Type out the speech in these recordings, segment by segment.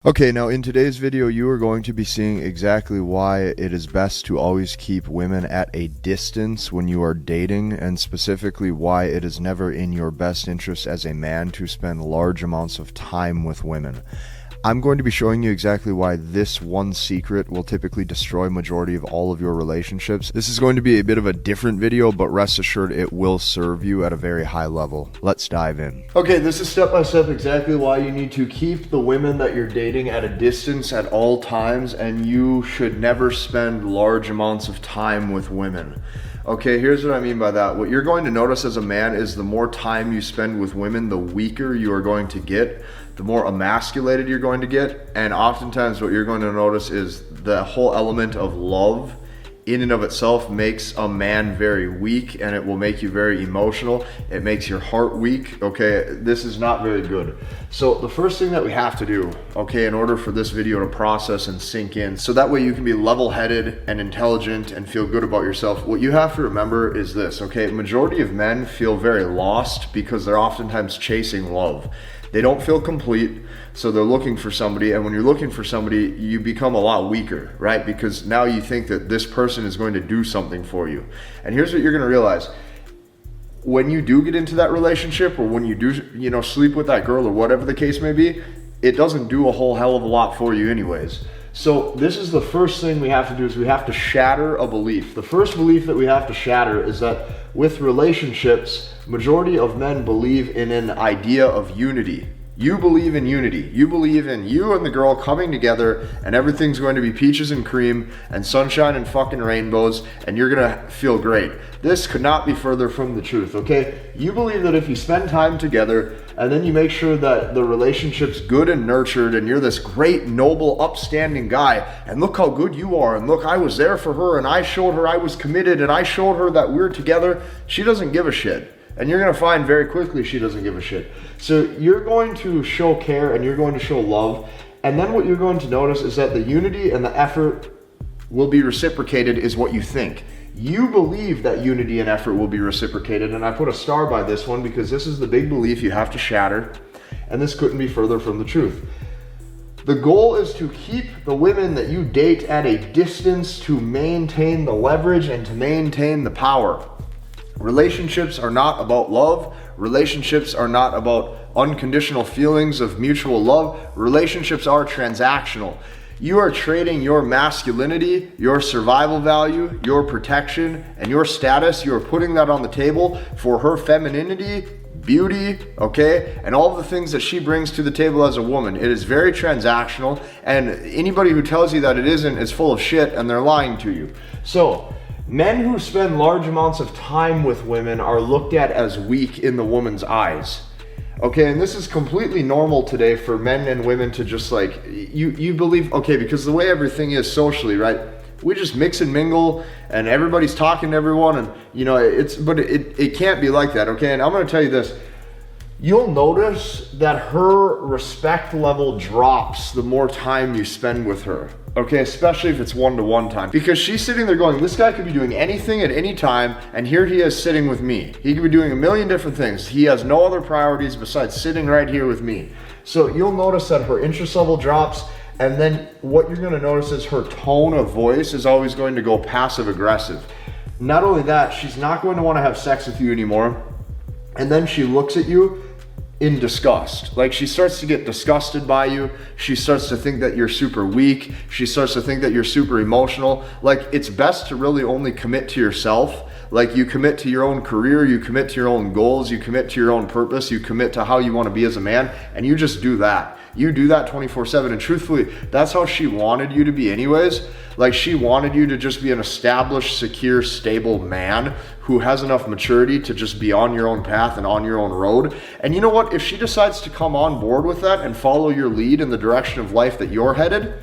Okay, now in today's video, you are going to be seeing exactly why it is best to always keep women at a distance when you are dating, and specifically why it is never in your best interest as a man to spend large amounts of time with women. I'm going to be showing you exactly why this one secret will typically destroy majority of all of your relationships. This is going to be a bit of a different video, but rest assured it will serve you at a very high level. Let's dive in. Okay, this is step by step exactly why you need to keep the women that you're dating at a distance at all times, and you should never spend large amounts of time with women. Okay, here's what I mean by that. What you're going to notice as a man is the more time you spend with women, the weaker you are going to get, the more emasculated you're going to get, and oftentimes what you're going to notice is the whole element of love in and of itself makes a man very weak, and it will make you very emotional. It makes your heart weak. Okay, this is not very good. So the first thing that we have to do, okay, in order for this video to process and sink in, so that way you can be level-headed and intelligent and feel good about yourself, what you have to remember is this, okay? Majority of men feel very lost because they're oftentimes chasing love. They don't feel complete, so they're looking for somebody, and when you're looking for somebody, you become a lot weaker, right? Because now you think that this person is going to do something for you. And here's what you're gonna realize. When you do get into that relationship, or when you do, sleep with that girl, or whatever the case may be, it doesn't do a whole hell of a lot for you anyways. So this is the first thing we have to do, is we have to shatter a belief. The first belief that we have to shatter is that with relationships, majority of men believe in an idea of unity. You believe in unity. You believe in you and the girl coming together, and everything's going to be peaches and cream and sunshine and fucking rainbows, and you're gonna feel great. This could not be further from the truth, okay? You believe that if you spend time together and then you make sure that the relationship's good and nurtured, and you're this great, noble, upstanding guy, and look how good you are, and look, I was there for her, and I showed her I was committed, and I showed her that we're together. She doesn't give a shit. And you're gonna find very quickly she doesn't give a shit. So you're going to show care and you're going to show love. And then what you're going to notice is that the unity and the effort will be reciprocated is what you think. You believe that unity and effort will be reciprocated. And I put a star by this one because this is the big belief you have to shatter. And this couldn't be further from the truth. The goal is to keep the women that you date at a distance to maintain the leverage and to maintain the power. Relationships are not about love. Relationships are not about unconditional feelings of mutual love. Relationships are transactional. You are trading your masculinity, your survival value, your protection, and your status. You are putting that on the table for her femininity, beauty, okay, and all of the things that she brings to the table as a woman. It is very transactional, and anybody who tells you that it isn't is full of shit, and they're lying to you. So, men who spend large amounts of time with women are looked at as weak in the woman's eyes. Okay, and this is completely normal today for men and women to just like, you believe, okay, because the way everything is socially, right? We just mix and mingle and everybody's talking to everyone, and it can't be like that, okay? And I'm gonna tell you this, you'll notice that her respect level drops the more time you spend with her. Okay, especially if it's one-to-one time. Because she's sitting there going, this guy could be doing anything at any time, and here he is sitting with me. He could be doing a million different things. He has no other priorities besides sitting right here with me. So you'll notice that her interest level drops, and then what you're gonna notice is her tone of voice is always going to go passive-aggressive. Not only that, she's not going to wanna have sex with you anymore, and then she looks at you in disgust. Like, she starts to get disgusted by you. She starts to think that you're super weak. She starts to think that you're super emotional. Like, it's best to really only commit to yourself. Like, you commit to your own career, you commit to your own goals, you commit to your own purpose, you commit to how you want to be as a man, and you just do that. You do that 24/7, and truthfully, that's how she wanted you to be anyways. Like, she wanted you to just be an established, secure, stable man who has enough maturity to just be on your own path and on your own road. And you know what? If she decides to come on board with that and follow your lead in the direction of life that you're headed,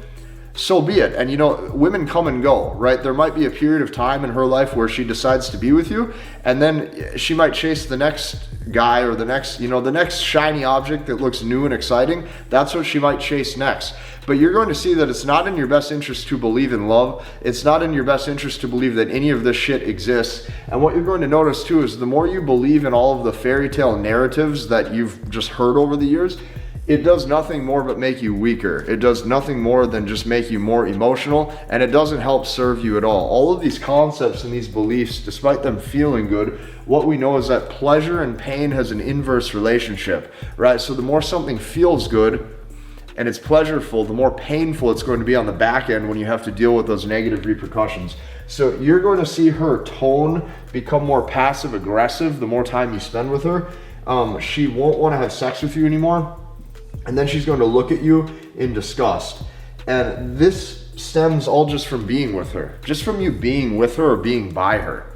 so be it. And women come and go, right? There might be a period of time in her life where she decides to be with you, and then she might chase the next guy or the next shiny object that looks new and exciting. That's what she might chase next. But you're going to see that it's not in your best interest to believe in love. It's not in your best interest to believe that any of this shit exists. And what you're going to notice too is the more you believe in all of the fairy tale narratives that you've just heard over the years, it does nothing more but make you weaker. It does nothing more than just make you more emotional, and it doesn't help serve you at all. All of these concepts and these beliefs, despite them feeling good, what we know is that pleasure and pain has an inverse relationship, right? So the more something feels good and it's pleasureful, the more painful it's going to be on the back end when you have to deal with those negative repercussions. So you're going to see her tone become more passive aggressive the more time you spend with her. She won't want to have sex with you anymore. And then she's going to look at you in disgust. And this stems all just from being with her. Just from you being with her or being by her.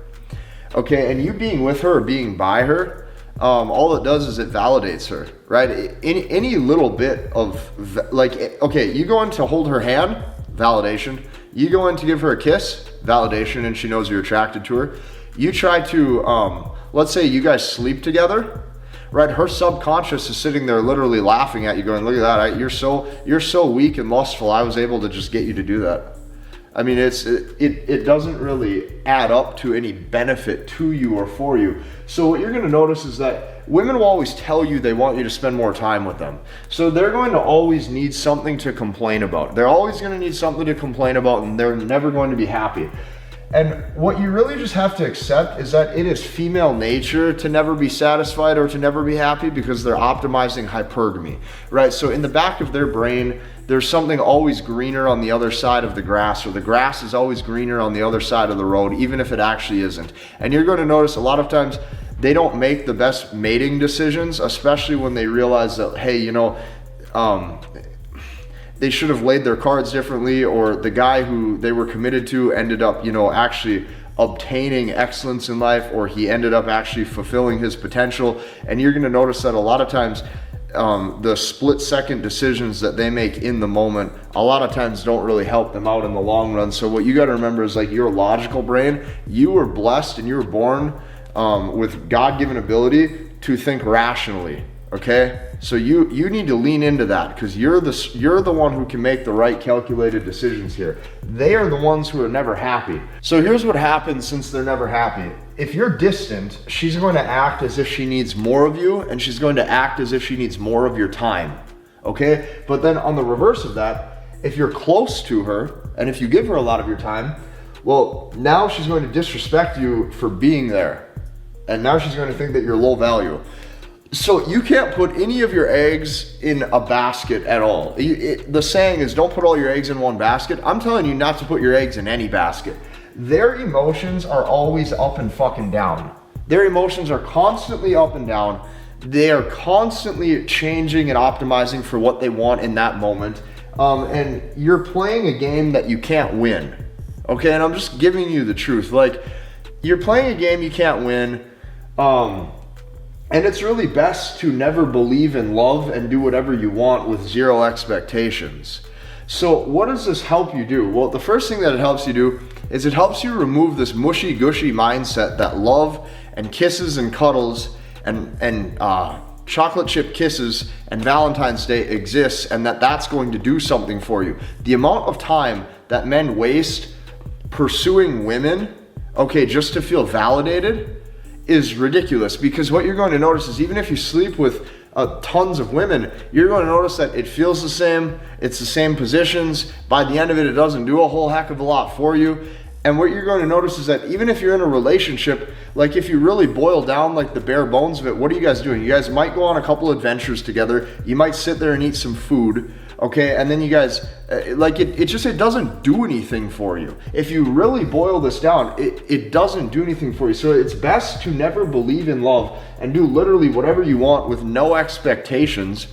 Okay, and you being with her or being by her, all it does is it validates her, right? Any little bit of, like, okay, you go in to hold her hand, validation. You go in to give her a kiss, validation, and she knows you're attracted to her. You try to, let's say you guys sleep together, right? Her subconscious is sitting there literally laughing at you going, look at that, you're so weak and lustful, I was able to just get you to do that. I mean, it doesn't really add up to any benefit to you or for you. So what you're going to notice is that women will always tell you they want you to spend more time with them. So they're going to always need something to complain about. They're always going to need something to complain about, and they're never going to be happy. And what you really just have to accept is that it is female nature to never be satisfied or to never be happy because they're optimizing hypergamy, right? So in the back of their brain, there's something always greener on the other side of the grass, or the grass is always greener on the other side of the road, even if it actually isn't. And you're going to notice a lot of times they don't make the best mating decisions, especially when they realize that, hey, you know, they should have laid their cards differently, or the guy who they were committed to ended up, you know, actually obtaining excellence in life, or he ended up actually fulfilling his potential. And you're going to notice that a lot of times the split-second decisions that they make in the moment a lot of times don't really help them out in the long run. So what you got to remember is, like, your logical brain, you were blessed and you were born with God-given ability to think rationally. Okay, so you need to lean into that, because you're the one who can make the right calculated decisions here. They are the ones who are never happy. So here's what happens since they're never happy. If you're distant, she's going to act as if she needs more of you, and she's going to act as if she needs more of your time. Okay, but then on the reverse of that, if you're close to her and if you give her a lot of your time, well, now she's going to disrespect you for being there, and now she's going to think that you're low value. So you can't put any of your eggs in a basket at all. The saying is, don't put all your eggs in one basket. I'm telling you not to put your eggs in any basket. Their emotions are always up and fucking down. Their emotions are constantly up and down. They are constantly changing and optimizing for what they want in that moment. And you're playing a game that you can't win. Okay, and I'm just giving you the truth. Like, you're playing a game you can't win. And it's really best to never believe in love and do whatever you want with zero expectations. So what does this help you do? Well, the first thing that it helps you do is it helps you remove this mushy gushy mindset that love and kisses and cuddles and chocolate chip kisses and Valentine's Day exists, and that's going to do something for you. The amount of time that men waste pursuing women, okay, just to feel validated, is ridiculous, because what you're going to notice is, even if you sleep with tons of women, you're going to notice that it feels the same, it's the same positions. By the end of it, it doesn't do a whole heck of a lot for you. And what you're going to notice is that even if you're in a relationship, like, if you really boil down like the bare bones of it, what are you guys doing? You guys might go on a couple adventures together, you might sit there and eat some food, okay, and then you guys, it doesn't do anything for you. If you really boil this down, it doesn't do anything for you. So it's best to never believe in love and do literally whatever you want with no expectations,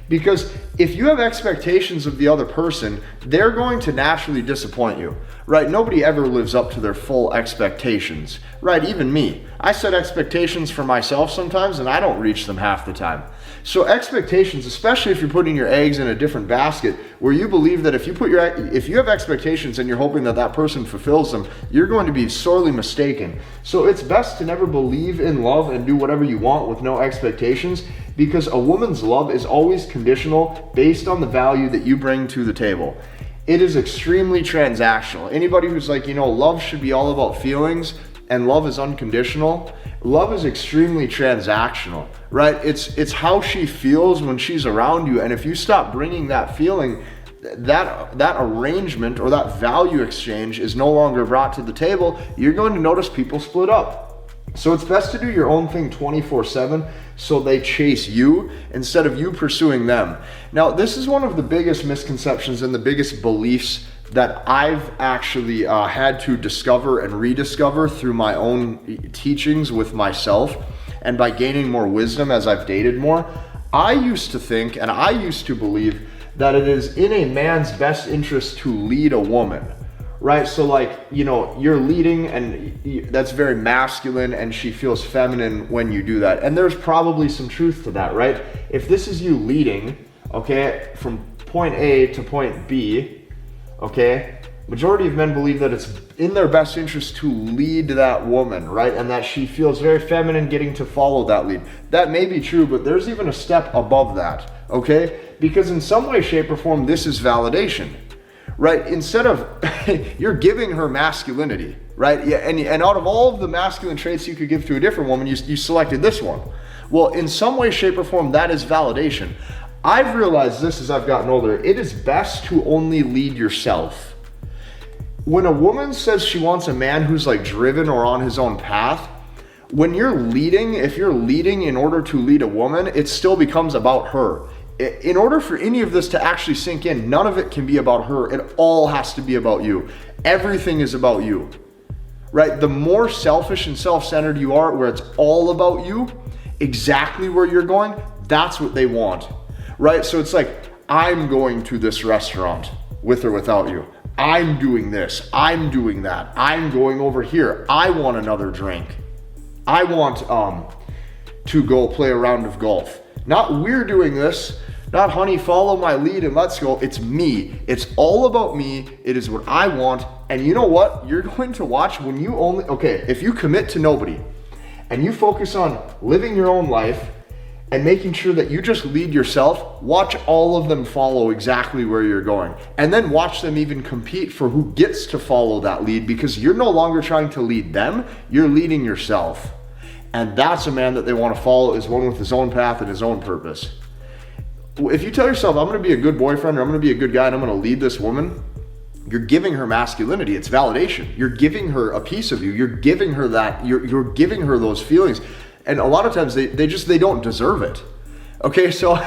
because if you have expectations of the other person, they're going to naturally disappoint you, right? Nobody ever lives up to their full expectations, right? Even me. I set expectations for myself sometimes, and I don't reach them half the time. So expectations, especially if you're putting your eggs in a different basket, where you believe that if you have expectations and you're hoping that person fulfills them, you're going to be sorely mistaken. So it's best to never believe in love and do whatever you want with no expectations, because a woman's love is always conditional based on the value that you bring to the table. It is extremely transactional. Anybody who's like, love should be all about feelings and love is unconditional, love is extremely transactional, right? It's how she feels when she's around you. And if you stop bringing that feeling, that arrangement or that value exchange is no longer brought to the table, you're going to notice people split up. So it's best to do your own thing 24/7 so they chase you instead of you pursuing them. Now, this is one of the biggest misconceptions and the biggest beliefs that I've actually had to discover and rediscover through my own teachings with myself and by gaining more wisdom as I've dated more. I used to think and I used to believe that it is in a man's best interest to lead a woman. Right, so like, you know, you're leading and that's very masculine and she feels feminine when you do that. And there's probably some truth to that, right? If this is you leading, okay, from point A to point B, okay, majority of men believe that it's in their best interest to lead that woman, right? And that she feels very feminine getting to follow that lead. That may be true, but there's even a step above that, okay? Because in some way, shape, or form, this is validation. Right, instead of, you're giving her masculinity, right? Yeah, and out of all of the masculine traits you could give to a different woman, you selected this one. Well, in some way, shape, or form, that is validation. I've realized this as I've gotten older. It is best to only lead yourself. When a woman says she wants a man who's like driven or on his own path, when you're leading, if you're leading in order to lead a woman, it still becomes about her. In order for any of this to actually sink in, none of it can be about her. It all has to be about you. Everything is about you, right? The more selfish and self-centered you are, where it's all about you, exactly where you're going, that's what they want, right? So it's like, I'm going to this restaurant with or without you. I'm doing this. I'm doing that. I'm going over here. I want another drink. I want to go play a round of golf. Not we're doing this, not honey, follow my lead and let's go. It's me. It's all about me. It is what I want. And you know what? You're going to watch when you only, okay, if you commit to nobody and you focus on living your own life and making sure that you just lead yourself, watch all of them follow exactly where you're going. And then watch them even compete for who gets to follow that lead, because you're no longer trying to lead them, you're leading yourself. And that's a man that they want to follow, is one with his own path and his own purpose. If you tell yourself, I'm going to be a good boyfriend, or I'm going to be a good guy, and I'm going to lead this woman, you're giving her masculinity. It's validation. You're giving her a piece of you. You're giving her that. You're giving her those feelings. And a lot of times they don't deserve it. Okay, so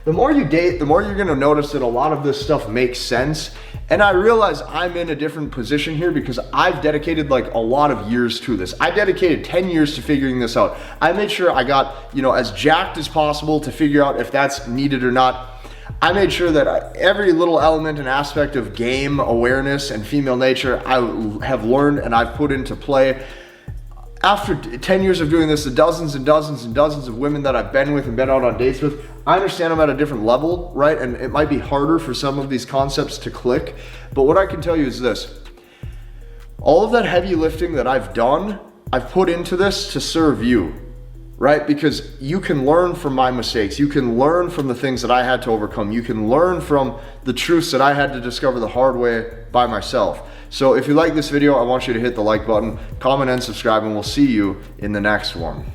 the more you date, the more you're going to notice that a lot of this stuff makes sense. And I realize I'm in a different position here because I've dedicated like a lot of years to this. I dedicated 10 years to figuring this out. I made sure I got, as jacked as possible to figure out if that's needed or not. I made sure that every little element and aspect of game awareness and female nature I have learned and I've put into play. After 10 years of doing this, the dozens and dozens and dozens of women that I've been with and been out on dates with, I understand I'm at a different level, right? And it might be harder for some of these concepts to click. But what I can tell you is this. All of that heavy lifting that I've done, I've put into this to serve you, right? Because you can learn from my mistakes. You can learn from the things that I had to overcome. You can learn from the truths that I had to discover the hard way by myself. So if you like this video, I want you to hit the like button, comment, and subscribe, and we'll see you in the next one.